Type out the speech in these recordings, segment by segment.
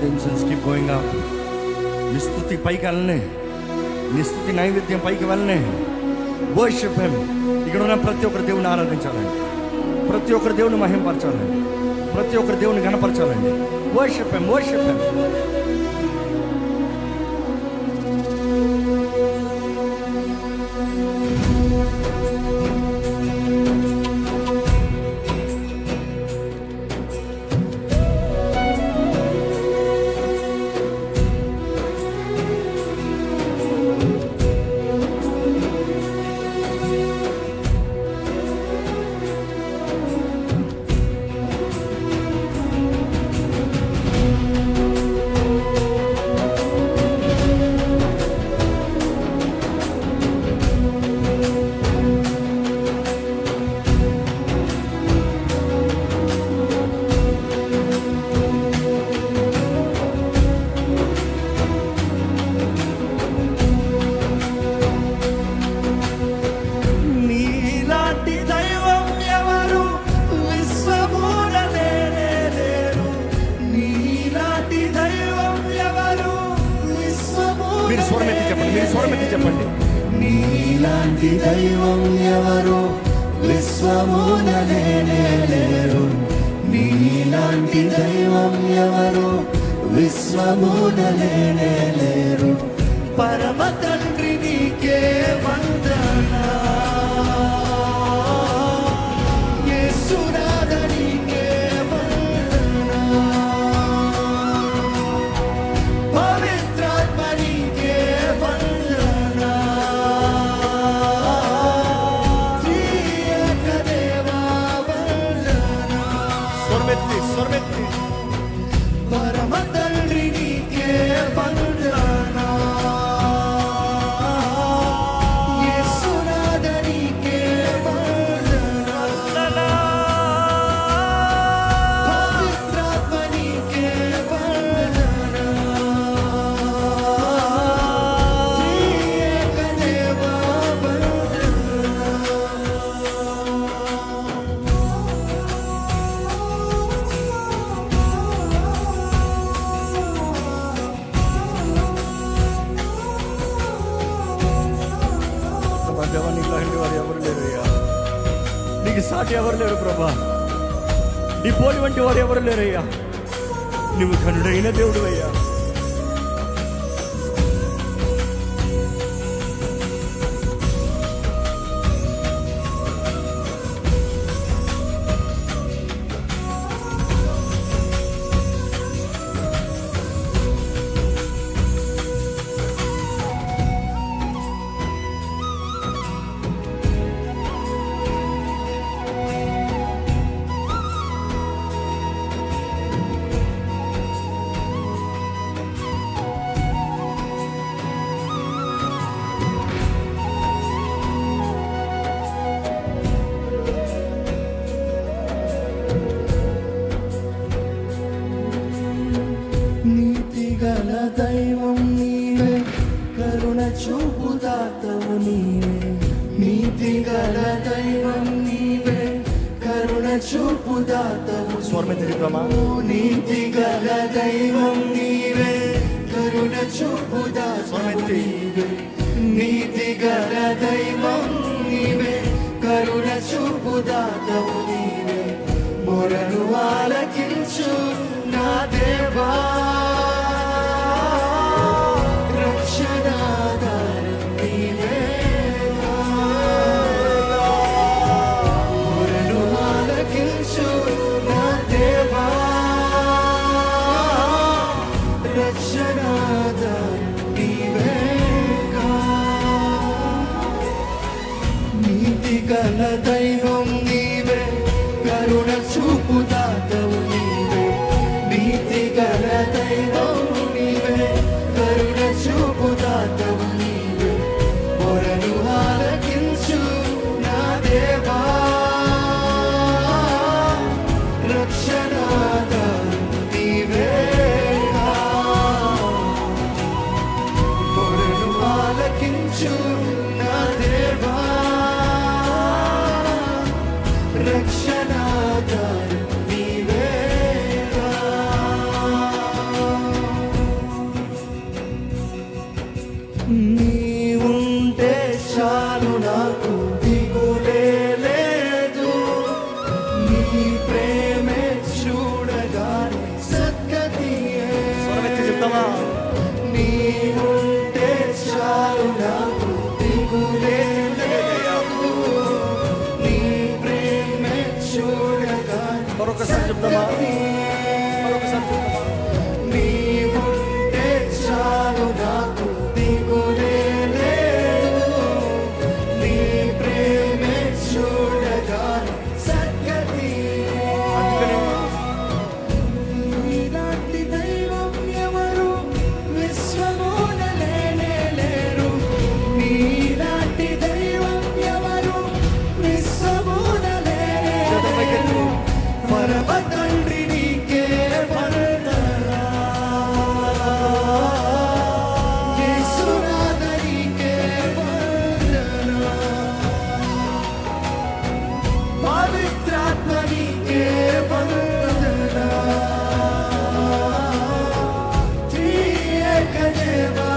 Tensions keep going up. నీ స్తుతి పైకి వెళ్ళనే, నీ స్తుతి నైవేద్యం పైకి వెళ్ళనే. Worship him. ఇక్కడ ఉన్న ప్రతి ఒక్కరు దేవుని ఆరాధించాలండి, ప్రతి ఒక్కరు దేవుని మహింపరచాలండి, ప్రతి ఒక్కరు దేవుని గణపరచాలండి. Worship him, worship him. చెప్పండి. నీలాంటి దైవం ఎవరు విశ్వమున లేరు, నీలాంటి దైవం ఎవరు విశ్వమున లేరు. పరమ తండ్రి నీకే వందనా, యేసునాథ నీకే వందనా, పవిత్రాత్మ నీకే వందనా, త్రియేక దేవా వందనా. స్వరమెత్తి పరమ తండ్రి నీకే వందనా, యేసునాథ నీకే వందనా, పవిత్రాత్మ నీకే వందనా, త్రియేక దేవా వందనా. దేవా, నీకు లాంటి వారు ఎవరు లేరయ్యా, నీకు సాటి ఎవరు లేరు ప్రభా, నీ పోలి వంటి వారు ఎవరు లేరయ్యా. నువ్వు కనుడైన దేవుడు అయ్యా. నీతిగల దైవం నీవే, కరుణ చూపుదాతవు నీవే. నీతిగల దైవం నీవే, కరుణ చూపుదాతవు. స్వర్మెత్తిద్దామా. నీతిగల దైవం నీవే, కరుణ చూపుదాతవు నీవే. నీతిగల దైవం నీవే, కరుణ చూపుదాతవు నీవే. మొరను ఆలకించు నా దేవా, రక్షణాధారం నీవేగా. మొరను ఆలకించు నా దేవా, రక్షణాధారం నీవేగా. నీతిగల దైవం నీవే, కరుణ చూపుదాతవు నీవే. నీతిగల దైవం నీవే, కరుణ చూపుదాతవు నీవే. మొరను ఆలకించు నా దేవా, రక్షణాధారం నీవేగా. మొరను ఆలకించు నా దేవా, చెప్తామా? మరొకసారి చెప్తామా? నీవుంటే చాలు నాకు దిగులే లేదు, నీ ప్రేమే చూడగానే సద్గతి. అందుకనే నీలాంటి దైవం ఎవరు విశ్వమున లేనే లేరు, నీలాంటి దైవం ఎవరు విశ్వమున లేనే లేరు. పరమ తండ్రి నీకే వందనా, యేసునాథ నీకే వందనా, పవిత్రాత్మ నీకే వందనా, త్రియేక దేవా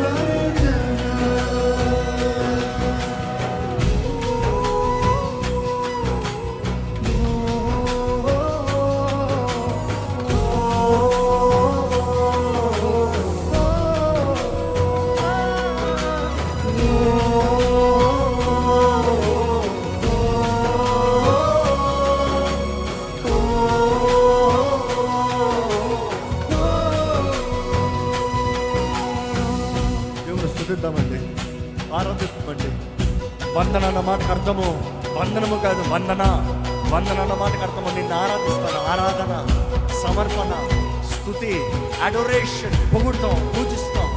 వందనా. దేవుని స్తుతిద్దామండి, ఆరాధిద్దామండి. వందన అన్న మాటకు అర్థము వందనము కాదు, వందన. వందన అన్న మాటకు అర్థము నిన్ను ఆరాధిస్తాను. ఆరాధన, సమర్పణ, స్తుతి, అడోరేషన్, పొగుడుతాం, పూజిస్తాం.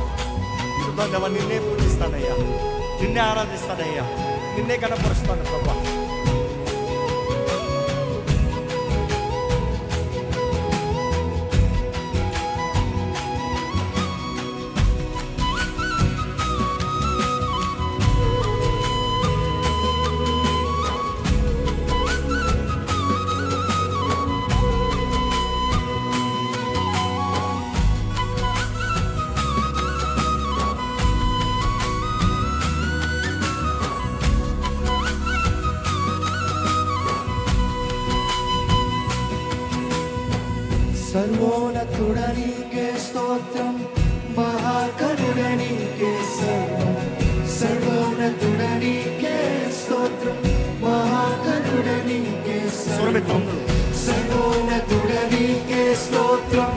ఇదిగో నిన్నే పూజిస్తానయ్యా, నిన్నే ఆరాధిస్తానయ్యా, నిన్నే కనపరుస్తాను ప్రభా. సర్వోన్నతుడనీకే స్తోత్రం, మహాకరుడనీకే సర్వం. సర్వోన్నతుడనీకే స్తోత్రం, మహాకరుడనీకే సర్వం. స్వరమెత్తండి. సర్వోన్నతుడనీకే స్తోత్రం,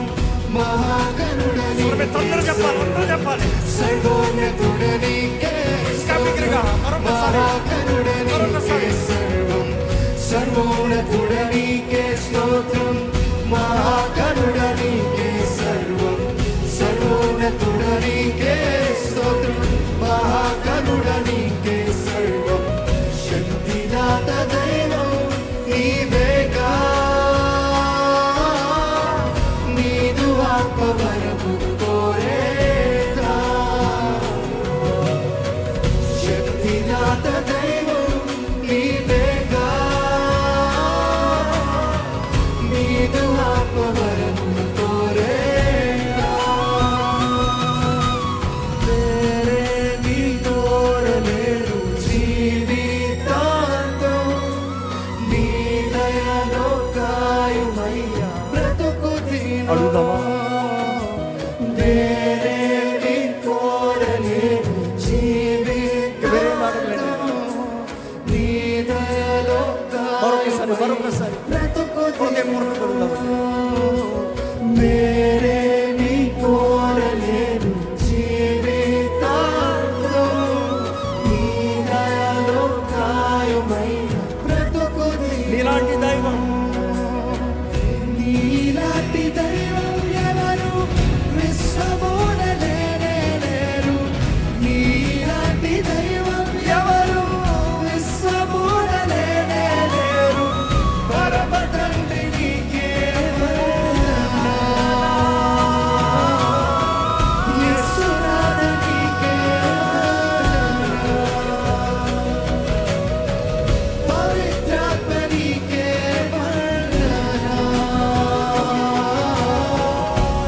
మహాకరుడనీకే స్వరమెత్తండి చెప్పాలి, అందరూ చెప్పాలి. సర్వోన్నతుడనీకే ఇంకా బిగ్గరగా మరొకసారి, మహాకరుడనీకే సర్వం. సర్వోన్నతుడనీకే స్తోత్రం, మహాకరుడనీకే సర్వం. సర్వోన్నతుడనీకే స్తోత్రం, మహాకరుడనీకే సర్వం. శక్తిదాత దైవం నీవేగా, నీదు ఆత్మవరము కోరేదా. శక్తిదాత దైవం నీవేగా, నీదు ఆత్మవరము కోరేదా. వేరేమీ కోరలేరు జీవితాంతం, నీ దయలో కాయుమయ్యా బ్రతుకు దినం. అడుగుదామా? వేరేమీ కోరలేరు జీవితాంతం, నీ దయలో మరొకసారి, కాయుమయ్యా మరొకసారి. బ్రతుకు హృదయపూర్వకంగా దినం. వేరేమీ కోరలేరు జీవితాంతం, నీ దయలో కాయుమయ్యా బ్రతుకు దినం. నీలాంటి దైవం, నీలాంటి దైవం ఎవరు విశ్వమున లేనే లేరు, నీలాంటి దైవం ఎవరు విశ్వమున లేనే లేరు. పరమ తండ్రి నీకే వందనా, యేసునాథ నీకే వందనా, పవిత్రాత్మ నీకే వందనా,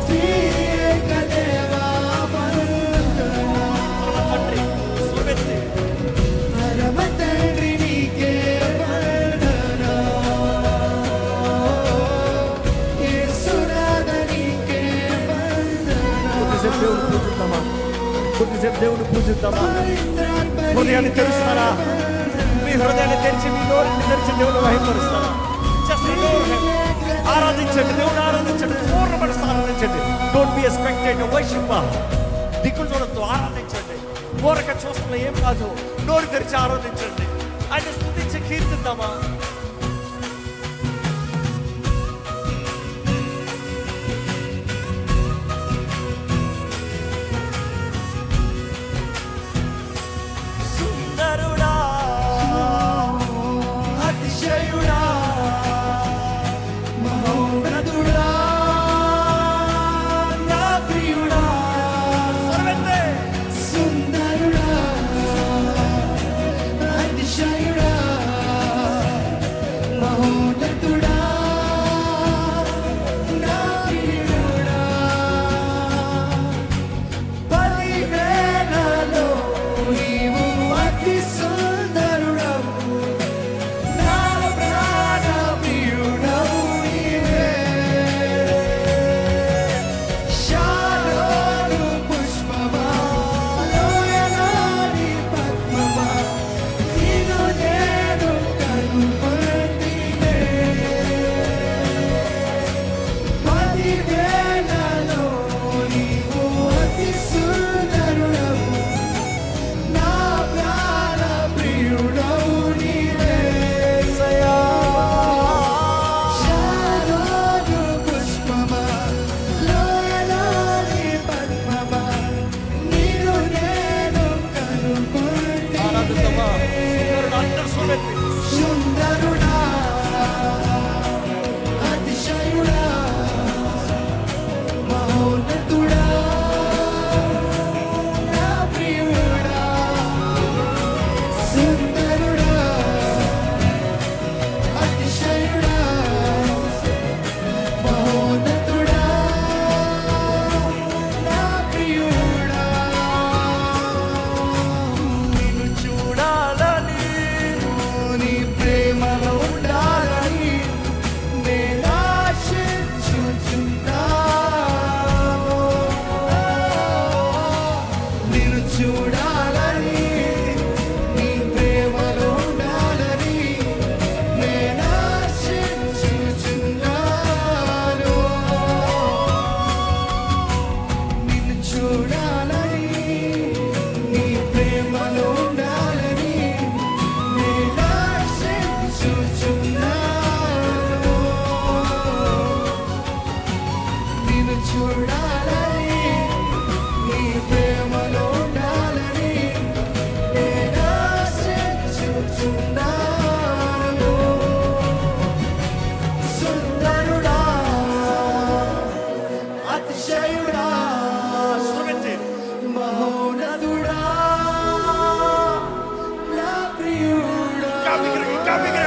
త్రియేక దేవా వందనా. తండ్రి స్వరమెత్తి. పరమ తండ్రి నీకే వందనా, యేసునాథ నీకే వందనా, కొద్దిసేపు దేవుని పూజిద్దామా? కొద్దిసేపు దేవుని పూజిద్దామా? పవిత్రాత్మ హృదయాన్ని నీకే తెరుస్తారా? మీ హృదయాన్ని తెరిచి, మీ నోరుని తెరిచి దేవుని మహిమపరుస్తారా? జస్ట్ ఆరాధించండి, దేవుని ఆరాధించండి, పూర్ణ మనసు ఆరాధించండి. Don't be a spectator, worshipper. దిక్కులు చూడొద్దు, ఆరాధించండి. ఊరక చూస్తున్న ఏం కాదు, నోరు తెరిచి ఆరాధించండి. ఆయన స్తుతించి కీర్తిద్దామా? సుందరుడా, అతిశయుడా, మహోన్నతుడా, నా ప్రియుడా, సర్వెత్తే. సుందరుడా, అతిశయుడా, మహోన్నతుడా, నా ప్రియుడా. 10,000లో నీవు అతి సుందరుడవు, నా ప్రాణ ప్రియుడవు నీవే. శాలోను పుష్పమా, లోయలోని పద్మమా, నిన్ను నేను కనుగొంటినే. 10,000లో నీవు అతి సుందరుడవు, నా ప్రాణ ప్రియుడవు నీవే. శాలోను పుష్పమా, లోయలోని పద్మమా, నిన్ను నేను ఆరాధిద్దామా? కనుగొంటినే. అందరూ సర్వెత్తి. సుందరుడా, అతిశయుడా, మహోన్నతుడా, నా ప్రియుడా. సుందరుడా, అతిశయుడా, మహోన్నతుడా, నా ప్రియుడా. నిన్ను చూడాలని, నీ ప్రేమలో ఉండాలని నేను ఆశించుచున్నాను. నిన్ను చూడాలని, నీ ప్రేమలో ఉండాలని నేను ఆశించుచున్నాను. నిన్ను చూడాలని, నీ ప్రేమలో ఉండాలని నేను ఆశించుచున్నాను. నిన్ను చూడాలని, నీ ప్రేమలో ఉండాలని నేను ఆశించుచున్నాను. సుందరుడా, అతిశయుడా, సర్వెత్తి. మహోన్నతుడా, నా ప్రియుడా. ఇంకా బిగ్గరగా, ఇంకా బిగ్గరగా.